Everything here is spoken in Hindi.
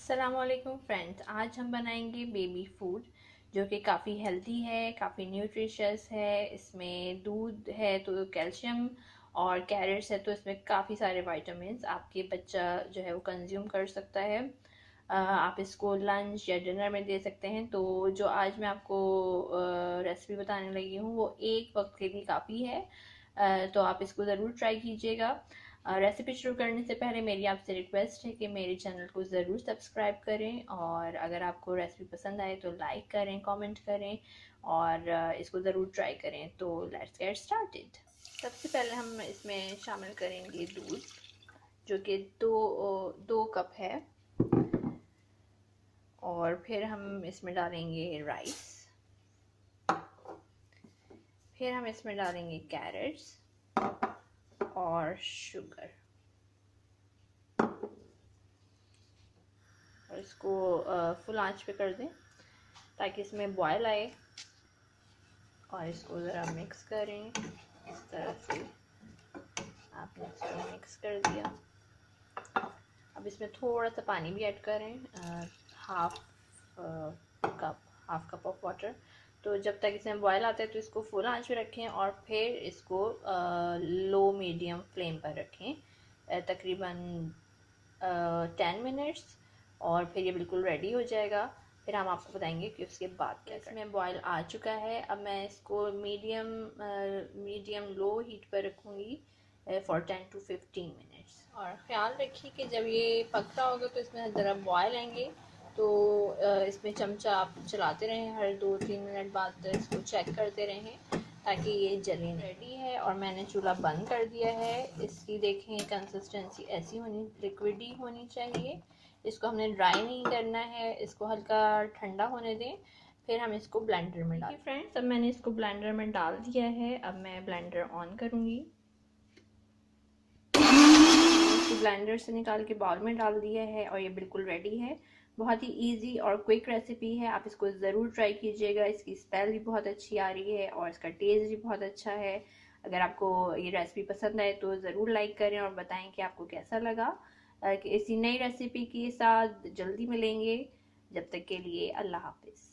अस्सलामुअलैकुम फ्रेंड्स, आज हम बनाएंगे बेबी फूड जो कि काफ़ी हेल्दी है, काफ़ी न्यूट्रिशियस है। इसमें दूध है तो कैल्शियम और कैरेट्स है तो इसमें काफ़ी सारे विटामिन्स आपके बच्चा जो है वो कंज्यूम कर सकता है। आप इसको लंच या डिनर में दे सकते हैं। तो जो आज मैं आपको रेसिपी बताने लगी हूँ वो एक वक्त के लिए काफ़ी है। तो आप इसको ज़रूर ट्राई कीजिएगा। रेसिपी शुरू करने से पहले मेरी आपसे रिक्वेस्ट है कि मेरे चैनल को ज़रूर सब्सक्राइब करें, और अगर आपको रेसिपी पसंद आए तो लाइक करें, कमेंट करें और इसको ज़रूर ट्राई करें। तो लेट्स गेट स्टार्टेड। सबसे पहले हम इसमें शामिल करेंगे दूध, जो कि दो कप है। और फिर हम इसमें डालेंगे राइस, फिर हम इसमें डालेंगे कैरेट्स और शुगर, और इसको फुल आंच पे कर दें ताकि इसमें बॉयल आए। और इसको ज़रा मिक्स करें इस तरह से। आपने इसको मिक्स कर दिया। अब इसमें थोड़ा सा पानी भी ऐड करें, हाफ कप ऑफ वाटर। तो जब तक इसमें बॉयल आता है तो इसको फुल आंच पे रखें और फिर इसको लो मीडियम फ्लेम पर रखें तकरीबन 10 मिनट्स, और फिर ये बिल्कुल रेडी हो जाएगा। फिर हम आपको बताएंगे कि उसके बाद क्या करना है। इसमें बॉयल आ चुका है। अब मैं इसको मीडियम लो हीट पर रखूँगी फॉर 10 to 15 मिनट्स। और ख़्याल रखिए कि जब ये पक रहा होगा तो इसमें ज़रा बॉयल आएंगे तो इसमें चमचा आप चलाते रहें, हर 2-3 मिनट बाद इसको चेक करते रहें ताकि ये जले। रेडी है और मैंने चूल्हा बंद कर दिया है। इसकी देखें कंसिस्टेंसी ऐसी होनी, लिक्विडी होनी चाहिए। इसको हमने ड्राई नहीं करना है, इसको हल्का ठंडा होने दें, फिर हम इसको ब्लेंडर में डालें। फ्रेंड्स, अब मैंने इसको ब्लेंडर में डाल दिया है। अब मैं ब्लेंडर ऑन करूँगी। इसको ब्लेंडर से निकाल के बाउल में डाल दिया है और ये बिल्कुल रेडी है। बहुत ही इजी और क्विक रेसिपी है, आप इसको ज़रूर ट्राई कीजिएगा। इसकी स्मेल भी बहुत अच्छी आ रही है और इसका टेस्ट भी बहुत अच्छा है। अगर आपको ये रेसिपी पसंद आए तो ज़रूर लाइक करें और बताएं कि आपको कैसा लगा। कि इसी नई रेसिपी के साथ जल्दी मिलेंगे। जब तक के लिए अल्लाह हाफिज़।